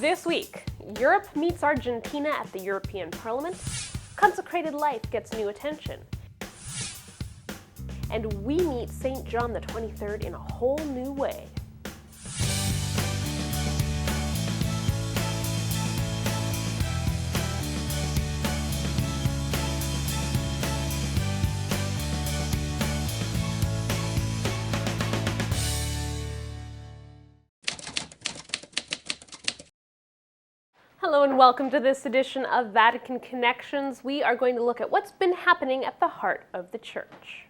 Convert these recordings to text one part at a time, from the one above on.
This week, Europe meets Argentina at the European Parliament, consecrated life gets new attention, and we meet St. John XXIII in a whole new way. Hello and welcome to this edition of Vatican Connections. We are going to look at what's been happening at the heart of the Church.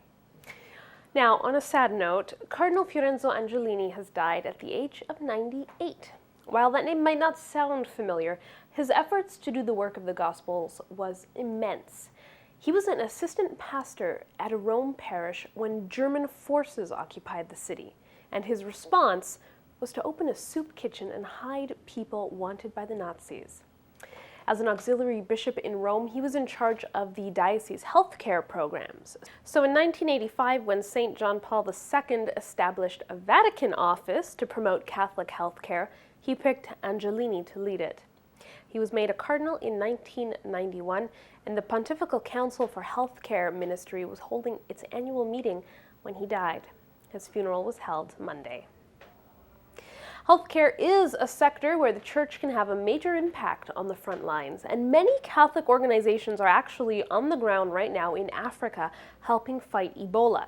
Now, on a sad note, Cardinal Fiorenzo Angelini has died at the age of 98. While that name might not sound familiar, his efforts to do the work of the Gospels was immense. He was an assistant pastor at a Rome parish when German forces occupied the city, and his response was to open a soup kitchen and hide people wanted by the Nazis. As an auxiliary bishop in Rome, he was in charge of the diocese healthcare programs. So in 1985, when St. John Paul II established a Vatican office to promote Catholic healthcare, he picked Angelini to lead it. He was made a cardinal in 1991, and the Pontifical Council for Healthcare Ministry was holding its annual meeting when he died. His funeral was held Monday. Healthcare is a sector where the Church can have a major impact on the front lines, and many Catholic organizations are actually on the ground right now in Africa helping fight Ebola.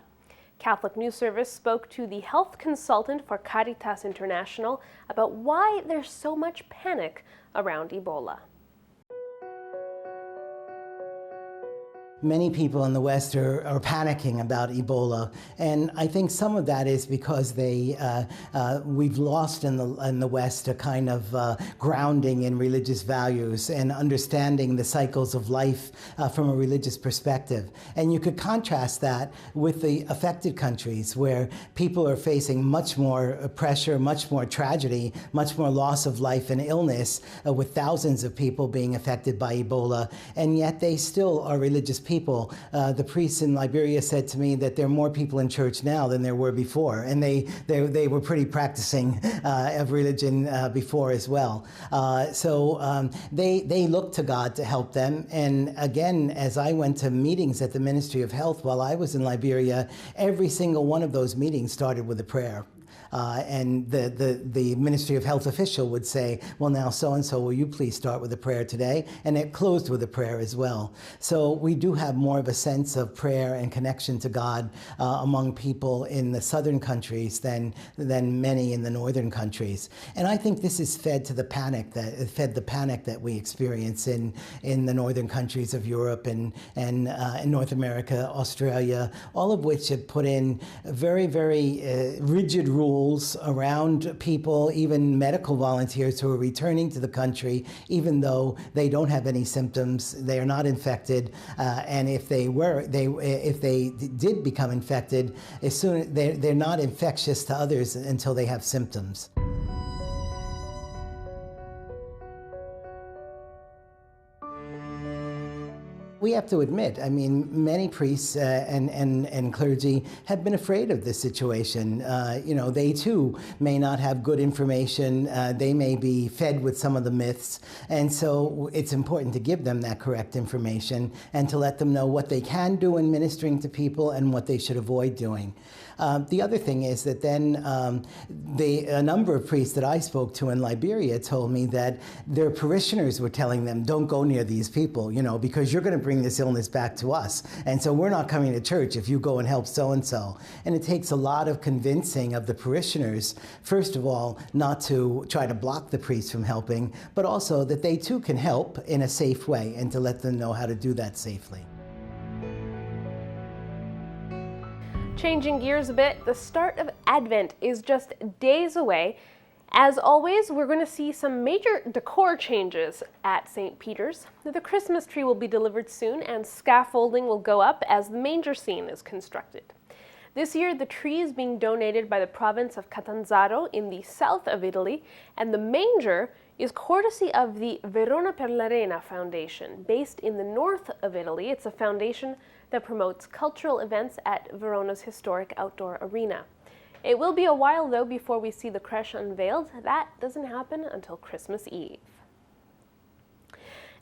Catholic News Service spoke to the health consultant for Caritas International about why there's so much panic around Ebola. Many people in the West are panicking about Ebola, and I think some of that is because we've lost in the West a kind of grounding in religious values and understanding the cycles of life from a religious perspective. And you could contrast that with the affected countries where people are facing much more pressure, much more tragedy, much more loss of life and illness, with thousands of people being affected by Ebola, and yet they still are religious people. The priests in Liberia said to me that there are more people in church now than there were before, and they were pretty practicing of religion before as well. So they looked to God to help them. And again, as I went to meetings at the Ministry of Health while I was in Liberia, every single one of those meetings started with a prayer. And the Ministry of Health official would say, well, now so-and-so, will you please start with a prayer today? And it closed with a prayer as well. So we do have more of a sense of prayer and connection to God among people in the southern countries than many in the northern countries. And I think this is fed the panic that we experience in the northern countries of Europe and in North America, Australia, all of which have put in very, very rigid rules around people, even medical volunteers who are returning to the country, even though they don't have any symptoms, they are not infected, and if they did become infected, they're not infectious to others until they have symptoms. We have to admit, I mean, many priests and clergy have been afraid of this situation. They too may not have good information. They may be fed with some of the myths. And so it's important to give them that correct information and to let them know what they can do in ministering to people and what they should avoid doing. The other thing is that then a number of priests that I spoke to in Liberia told me that their parishioners were telling them, don't go near these people, because you're going to bring this illness back to us. And so we're not coming to church if you go and help so-and-so. And it takes a lot of convincing of the parishioners, first of all, not to try to block the priest from helping, but also that they too can help in a safe way and to let them know how to do that safely. Changing gears a bit, the start of Advent is just days away. As always, we're going to see some major decor changes at St. Peter's. The Christmas tree will be delivered soon, and scaffolding will go up as the manger scene is constructed. This year, the tree is being donated by the province of Catanzaro in the south of Italy, and the manger is courtesy of the Verona per l'Arena Foundation, based in the north of Italy. It's a foundation that promotes cultural events at Verona's historic outdoor arena. It will be a while, though, before we see the creche unveiled. That doesn't happen until Christmas Eve.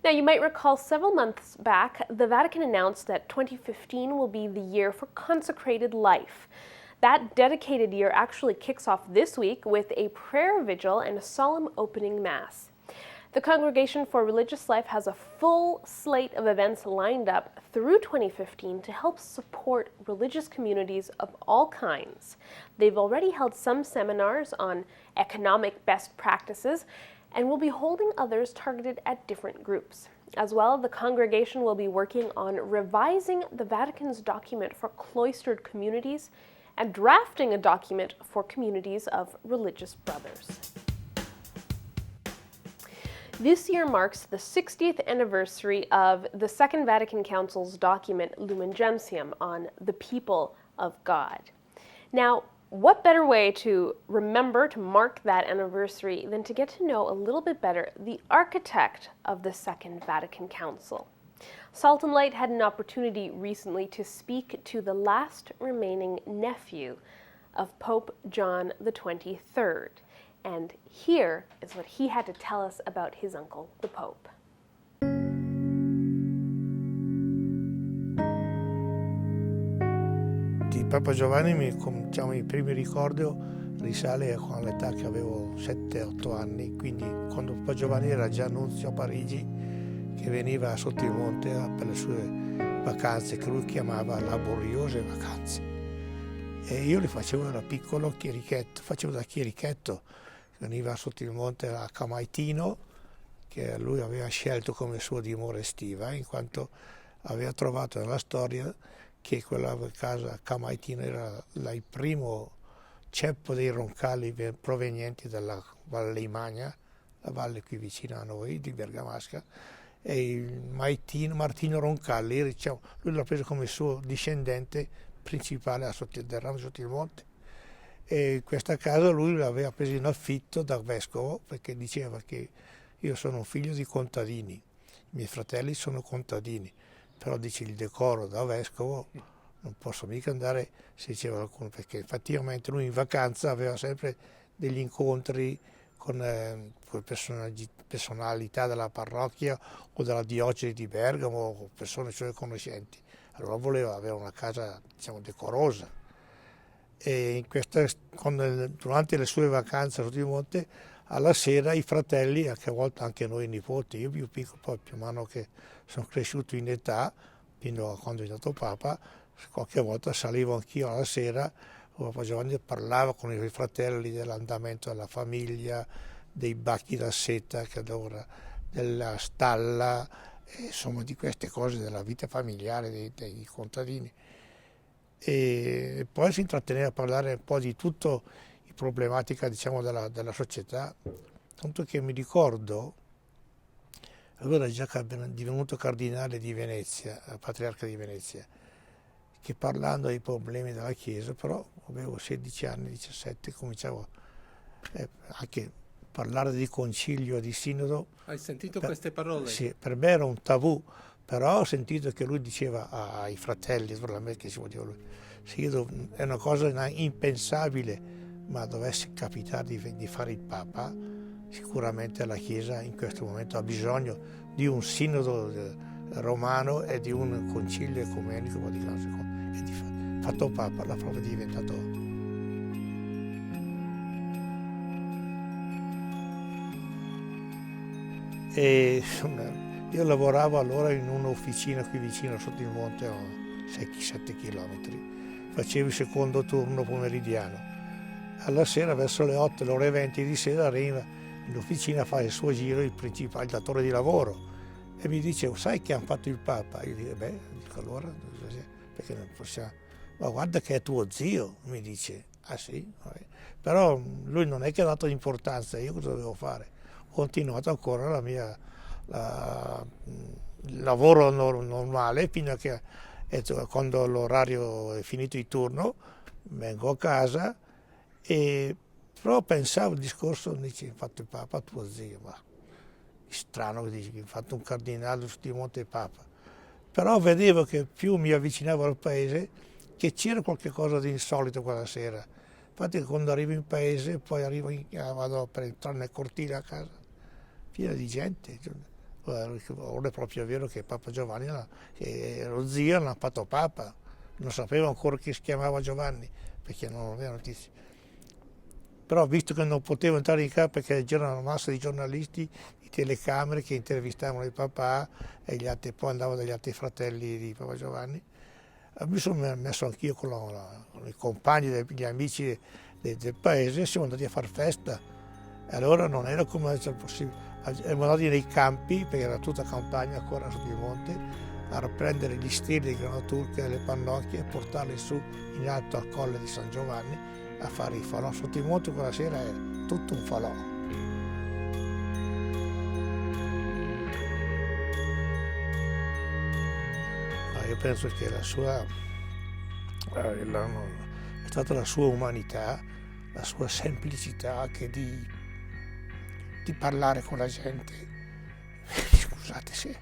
Now, you might recall several months back, the Vatican announced that 2015 will be the year for consecrated life. That dedicated year actually kicks off this week with a prayer vigil and a solemn opening mass. The Congregation for Religious Life has a full slate of events lined up through 2015 to help support religious communities of all kinds. They've already held some seminars on economic best practices and will be holding others targeted at different groups. As well, the congregation will be working on revising the Vatican's document for cloistered communities and drafting a document for communities of religious brothers. This year marks the 60th anniversary of the Second Vatican Council's document Lumen Gentium on the people of God. Now, what better way to remember to mark that anniversary than to get to know a little bit better the architect of the Second Vatican Council? Salt and Light had an opportunity recently to speak to the last remaining nephew of Pope John XXIII. And here is what he had to tell us about his uncle, the Pope. Di Papa Giovanni, i primi ricordi risale all'età che avevo 7-8 anni, quindi quando Papa Giovanni era già nunzio a Parigi, che veniva sotto il monte per le sue vacanze, che lui chiamava laboriose vacanze. E io le facevo da piccolo facevo da chierichetto. Veniva sotto il monte a Camaitino, che lui aveva scelto come sua dimora estiva, in quanto aveva trovato nella storia che quella casa Camaitino era il primo ceppo dei roncalli provenienti dalla Valle Leimagna, la valle qui vicino a noi, di Bergamasca, e il Martino Roncalli, diciamo, lui l'ha preso come suo discendente principale sotto il monte. E questa casa lui l'aveva presa in affitto da vescovo, perché diceva che io sono un figlio di contadini, i miei fratelli sono contadini, però dice il decoro da vescovo non posso mica andare, se diceva qualcuno, perché effettivamente lui in vacanza aveva sempre degli incontri con personalità della parrocchia o della diocesi di Bergamo o persone sue conoscenti, allora voleva avere una casa, diciamo, decorosa. E durante le sue vacanze sotto il monte, alla sera i fratelli, a volte anche noi nipoti, io più piccolo, poi più mano che sono cresciuto in età, fino a quando è diventato Papa, qualche volta salivo anch'io alla sera, Papa Giovanni parlava con i fratelli dell'andamento della famiglia, dei bacchi da seta, della stalla, insomma di queste cose della vita familiare dei contadini. E poi si intratteneva a parlare un po' di tutto, di problematica, diciamo, della società, tanto che mi ricordo, allora già divenuto cardinale di Venezia, patriarca di Venezia, che parlando dei problemi della Chiesa, però avevo 16 anni, 17, cominciavo anche a parlare di concilio, di sinodo. Hai sentito queste parole? Sì, per me era un tabù. Però ho sentito che lui diceva ai fratelli, che si voleva lui, è una cosa impensabile, ma dovesse capitare di fare il Papa, sicuramente la Chiesa in questo momento ha bisogno di un sinodo romano e di un concilio ecumenico Vaticano II. E di fatto Papa, la prova è diventato. E io lavoravo allora in un'officina qui vicino sotto il monte, a 6-7 chilometri. Facevo il secondo turno pomeridiano. Alla sera, verso le 8, le ore 20 di sera, arriva in officina a fare il suo giro il datore di lavoro. E mi dice, sai che hanno fatto il Papa? Io dico allora, perché non possiamo... Ma guarda che è tuo zio, mi dice. Ah sì? Vabbè. Però lui non è che ha dato importanza, io cosa dovevo fare? Ho continuato ancora il lavoro normale fino a che quando l'orario è finito il turno vengo a casa, e però pensavo il discorso, dice, fatto il Papa tuo zio, ma strano che dici che hai fatto un cardinale su di Monte Papa. Però vedevo che più mi avvicinavo al paese che c'era qualche cosa di insolito quella sera, Infatti quando arrivo in paese, poi vado per entrare nel cortile a casa, piena di gente. Ora è proprio vero che Papa Giovanni, che lo zio l'ha fatto Papa, non sapevo ancora che si chiamava Giovanni, perché non aveva notizie. Però visto che non potevo entrare in casa perché c'era una massa di giornalisti, di telecamere che intervistavano il papà e gli altri, poi andavano dagli altri fratelli di Papa Giovanni, mi sono messo anch'io con i compagni, gli amici del paese, siamo andati a far festa. E allora non era come essere possibile. Siamo andati nei campi, perché era tutta campagna ancora sotto il monte, a prendere gli steli di grana turca e le pannocchie e portarli su in alto al colle di San Giovanni a fare i falò. Sotto il monte quella sera è tutto un falò. Io penso che è stata la sua umanità, la sua semplicità anche di parlare con la gente. Scusate se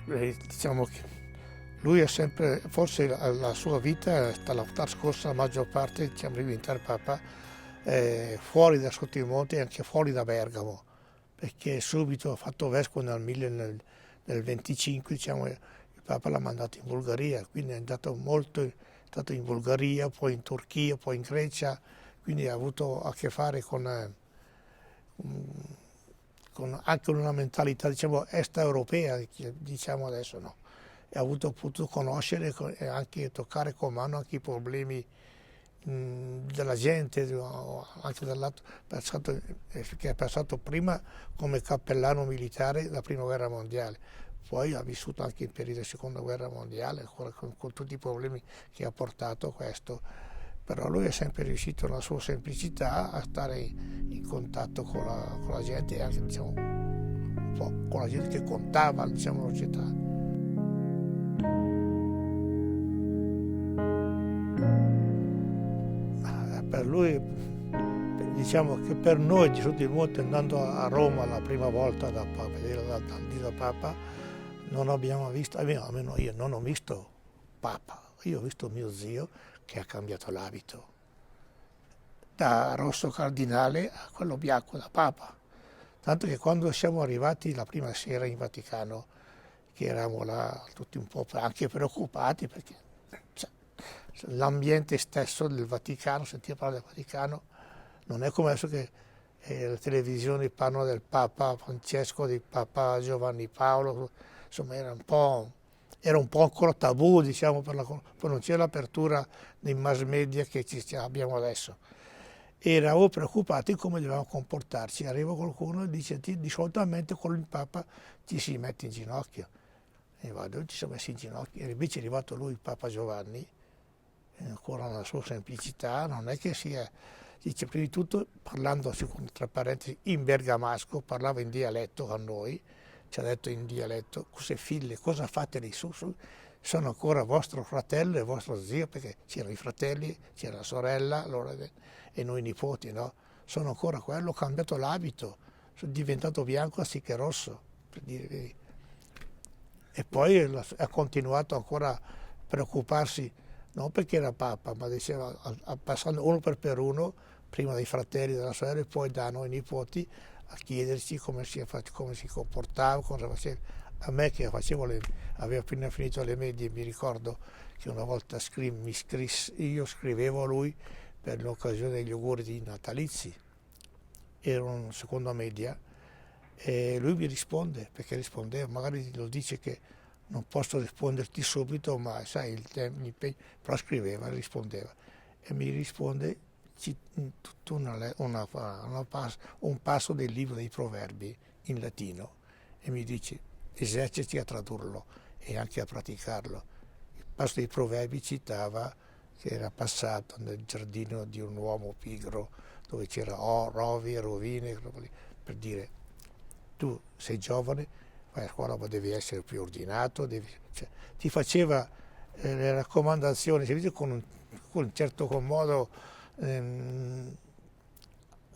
diciamo che lui è sempre, forse la sua vita è stata trascorsa la maggior parte, diciamo, di diventare Papa fuori da sotto i monti e anche fuori da Bergamo, perché subito ha fatto vescovo nel 25, diciamo, il Papa l'ha mandato in Bulgaria, quindi è stato in Bulgaria, poi in Turchia, poi in Grecia, quindi ha avuto a che fare con anche una mentalità, diciamo, est-europea, diciamo adesso, no? E ha potuto conoscere e anche toccare con mano anche i problemi della gente, anche dall'altro, che è passato prima come cappellano militare la Prima Guerra Mondiale, poi ha vissuto anche il periodo della Seconda Guerra Mondiale, ancora con tutti i problemi che ha portato questo. Però lui è sempre riuscito nella sua semplicità a stare in contatto con la gente e anche, diciamo, un po' con la gente che contava, diciamo, la città. Per lui, diciamo che per noi di sotto il monte, andando a Roma la prima volta da Papa, non abbiamo visto, almeno io non ho visto Papa, io ho visto mio zio che ha cambiato l'abito da rosso cardinale a quello bianco da Papa, tanto che quando siamo arrivati la prima sera in Vaticano, che eravamo là tutti un po' anche preoccupati, perché l'ambiente stesso del Vaticano, sentire parlare del Vaticano, non è come adesso che le televisioni parlano del Papa Francesco, di Papa Giovanni Paolo, insomma era un po' ancora tabù, diciamo, poi non c'era l'apertura dei mass media che abbiamo adesso. Eravamo preoccupati come dovevamo comportarci. Arriva qualcuno e dice: di solitamente con il Papa ci si mette in ginocchio. E noi ci siamo messi in ginocchio. E invece è arrivato lui, il Papa Giovanni, ancora nella sua semplicità, non è che sia, dice, prima di tutto, parlando tra parentesi in bergamasco, parlava in dialetto a noi, ci ha detto in dialetto: "Cose figlie, cosa fate lì su? Sono ancora vostro fratello e vostro zio", perché c'erano i fratelli, c'era la sorella, e noi nipoti, no? Sono ancora quello, ho cambiato l'abito, sono diventato bianco anziché rosso, per dire. E poi ha continuato ancora a preoccuparsi, non perché era Papa, ma diceva, passando uno per uno, prima dai fratelli, dalla sorella e poi da noi nipoti, a chiederci come si comportava, cosa faceva. A me che avevo appena finito le medie, mi ricordo che una volta io scrivevo a lui per l'occasione degli auguri natalizi, era una seconda media, e lui mi risponde, perché rispondeva, magari lo dice che non posso risponderti subito, ma sai, però scriveva, rispondeva, e mi risponde tutto un passo del libro dei Proverbi in latino, e mi dice: eserciti a tradurlo e anche a praticarlo. Il passo dei Proverbi citava che era passato nel giardino di un uomo pigro, dove c'era rovi e rovine, per dire: tu sei giovane, vai a scuola, ma devi essere più ordinato, ti faceva le raccomandazioni, con un certo modo,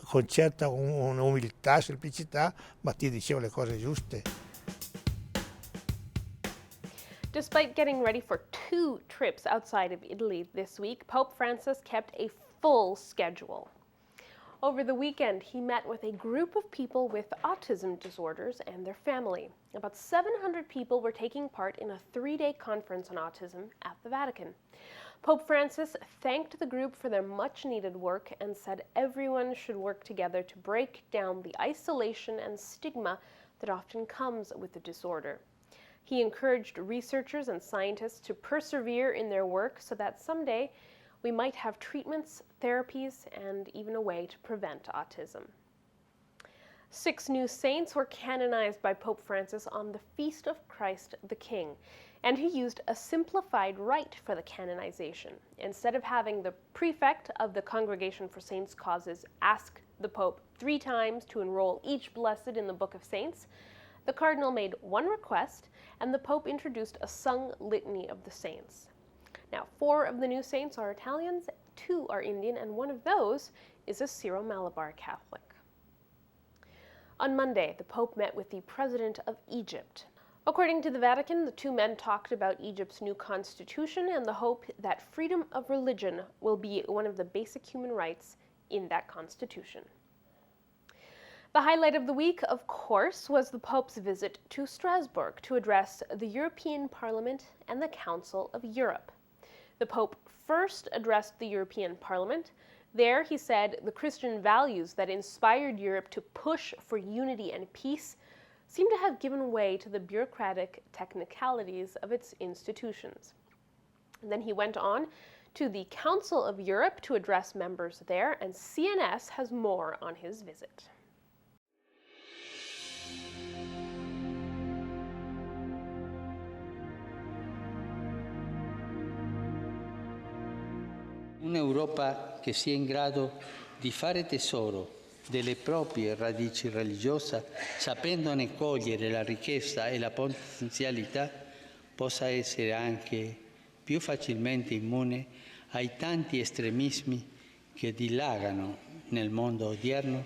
con certa umiltà, semplicità, ma ti diceva le cose giuste. Despite getting ready for 2 trips outside of Italy this week, Pope Francis kept a full schedule. Over the weekend, he met with a group of people with autism disorders and their family. About 700 people were taking part in a 3-day conference on autism at the Vatican. Pope Francis thanked the group for their much-needed work and said everyone should work together to break down the isolation and stigma that often comes with the disorder. He encouraged researchers and scientists to persevere in their work so that someday we might have treatments, therapies, and even a way to prevent autism. 6 new saints were canonized by Pope Francis on the Feast of Christ the King, and he used a simplified rite for the canonization. Instead of having the prefect of the Congregation for Saints' Causes ask the Pope 3 times to enroll each blessed in the Book of Saints, the Cardinal made one request, and the Pope introduced a sung litany of the saints. Now, 4 of the new saints are Italians, 2 are Indian, and one of those is a Syro-Malabar Catholic. On Monday, the Pope met with the President of Egypt. According to the Vatican, the 2 men talked about Egypt's new constitution and the hope that freedom of religion will be one of the basic human rights in that constitution. The highlight of the week, of course, was the Pope's visit to Strasbourg to address the European Parliament and the Council of Europe. The Pope first addressed the European Parliament. There, he said the Christian values that inspired Europe to push for unity and peace seem to have given way to the bureaucratic technicalities of its institutions. And then he went on to the Council of Europe to address members there, and CNS has more on his visit. Un'Europa che sia in grado di fare tesoro delle proprie radici religiose, sapendone cogliere la ricchezza e la potenzialità, possa essere anche più facilmente immune ai tanti estremismi che dilagano nel mondo odierno,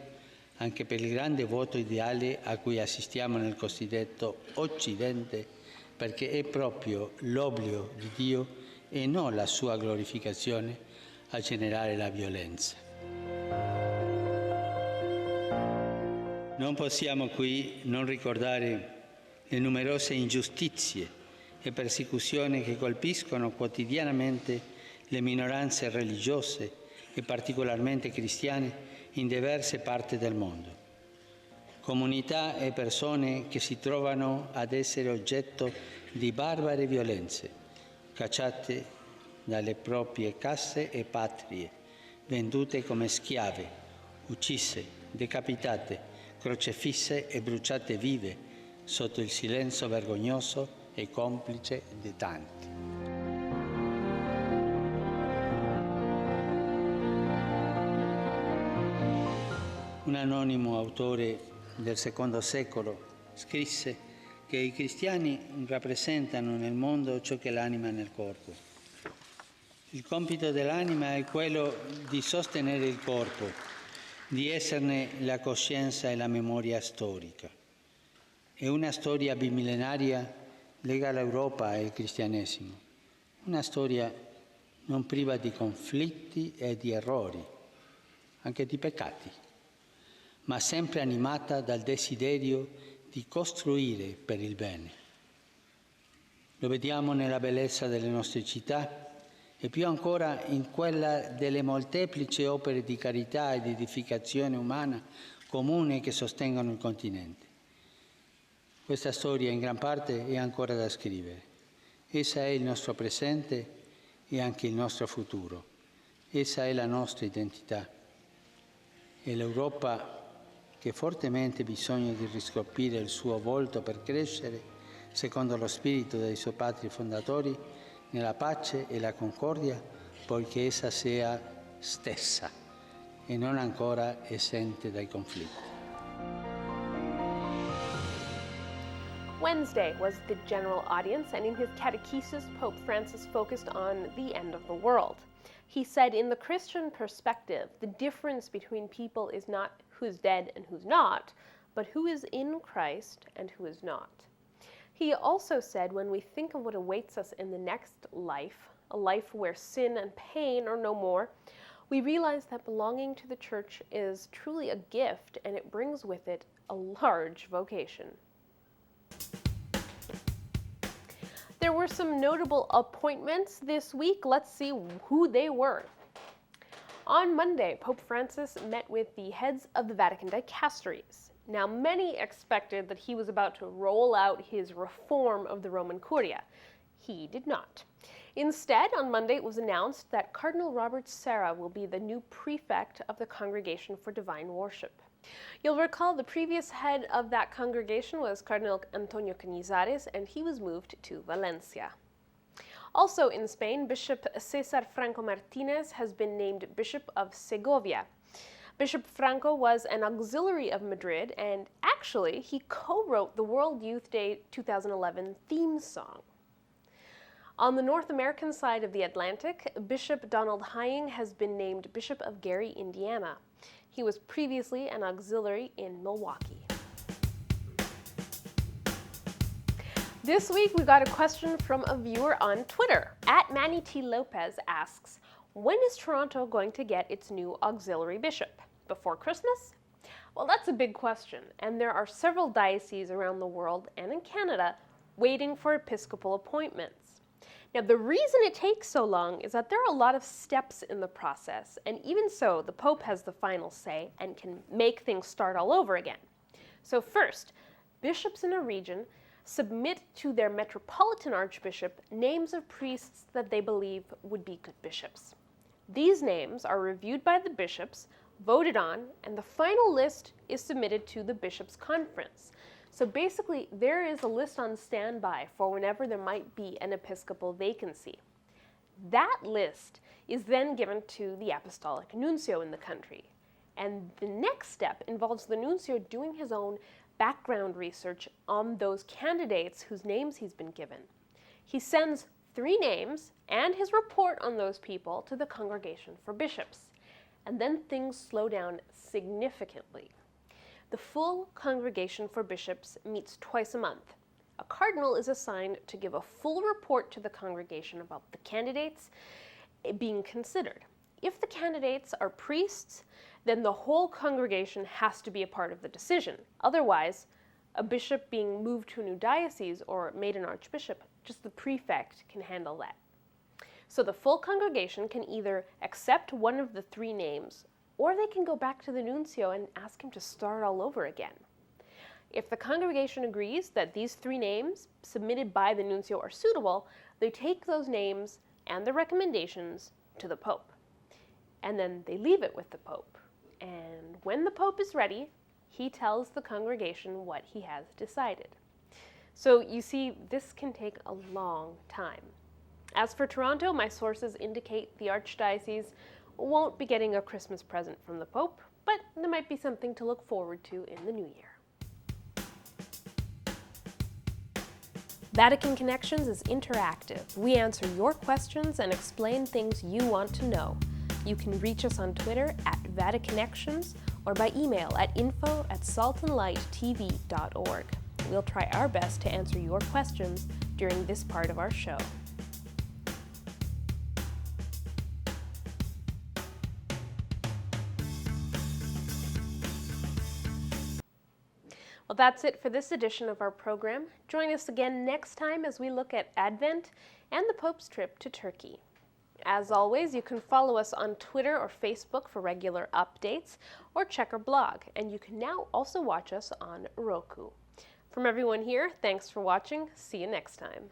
anche per il grande vuoto ideale a cui assistiamo nel cosiddetto Occidente, perché è proprio l'obbligo di Dio e non la sua glorificazione a generare la violenza. Non possiamo qui non ricordare le numerose ingiustizie e persecuzioni che colpiscono quotidianamente le minoranze religiose e particolarmente cristiane in diverse parti del mondo. Comunità e persone che si trovano ad essere oggetto di barbare violenze, cacciate dalle proprie case e patrie, vendute come schiave, uccise, decapitate, crocefisse e bruciate vive sotto il silenzio vergognoso e complice di tanti. Un anonimo autore del II secolo scrisse che i cristiani rappresentano nel mondo ciò che l'anima è nel corpo. Il compito dell'anima è quello di sostenere il corpo, di esserne la coscienza e la memoria storica. E una storia bimillenaria lega l'Europa e il cristianesimo. Una storia non priva di conflitti e di errori, anche di peccati, ma sempre animata dal desiderio di costruire per il bene. Lo vediamo nella bellezza delle nostre città, e più ancora in quella delle molteplici opere di carità e di edificazione umana comune che sostengono il continente. Questa storia in gran parte è ancora da scrivere. Essa è il nostro presente e anche il nostro futuro. Essa è la nostra identità. E l'Europa che fortemente ha bisogno di riscoprire il suo volto per crescere, secondo lo spirito dei suoi padri fondatori, nella pace e la concordia, poiché essa sia stessa e non ancora esente dai conflitti. Wednesday was the general audience, and in his catechesis, Pope Francis focused on the end of the world. He said, in the Christian perspective, the difference between people is not who's dead and who's not, but who is in Christ and who is not. He also said, when we think of what awaits us in the next life, a life where sin and pain are no more, we realize that belonging to the Church is truly a gift, and it brings with it a large vocation. There were some notable appointments this week. Let's see who they were. On Monday, Pope Francis met with the heads of the Vatican dicasteries. Now, many expected that he was about to roll out his reform of the Roman Curia. He did not. Instead, on Monday, it was announced that Cardinal Robert Serra will be the new prefect of the Congregation for Divine Worship. You'll recall the previous head of that congregation was Cardinal Antonio Cañizares, and he was moved to Valencia. Also in Spain, Bishop César Franco Martínez has been named Bishop of Segovia. Bishop Franco was an auxiliary of Madrid, and actually, he co-wrote the World Youth Day 2011 theme song. On the North American side of the Atlantic, Bishop Donald Hying has been named Bishop of Gary, Indiana. He was previously an auxiliary in Milwaukee. This week we got a question from a viewer on Twitter. @Manny T. Lopez asks, when is Toronto going to get its new auxiliary bishop? Before Christmas? Well, that's a big question, and there are several dioceses around the world and in Canada waiting for Episcopal appointments. Now, the reason it takes so long is that there are a lot of steps in the process, and even so, the Pope has the final say and can make things start all over again. So first, bishops in a region submit to their metropolitan archbishop names of priests that they believe would be good bishops. These names are reviewed by the bishops, voted on, and the final list is submitted to the bishops' conference. So basically, there is a list on standby for whenever there might be an episcopal vacancy. That list is then given to the apostolic nuncio in the country. And the next step involves the nuncio doing his own background research on those candidates whose names he's been given. He sends 3 names and his report on those people to the Congregation for Bishops. And then things slow down significantly. The full Congregation for Bishops meets twice a month. A cardinal is assigned to give a full report to the congregation about the candidates being considered. If the candidates are priests, then the whole congregation has to be a part of the decision. Otherwise, a bishop being moved to a new diocese or made an archbishop, just the prefect can handle that. So the full congregation can either accept one of the 3 names, or they can go back to the nuncio and ask him to start all over again. If the congregation agrees that these 3 names submitted by the nuncio are suitable, they take those names and the recommendations to the Pope. And then they leave it with the Pope. And when the Pope is ready, he tells the congregation what he has decided. So you see, this can take a long time. As for Toronto, my sources indicate the Archdiocese won't be getting a Christmas present from the Pope, but there might be something to look forward to in the new year. Vatican Connections is interactive. We answer your questions and explain things you want to know. You can reach us on Twitter @VatiConnections or by email at info@saltandlighttv.org. We'll try our best to answer your questions during this part of our show. Well, that's it for this edition of our program. Join us again next time as we look at Advent and the Pope's trip to Turkey. As always, you can follow us on Twitter or Facebook for regular updates, or check our blog, and you can now also watch us on Roku. From everyone here, thanks for watching. See you next time.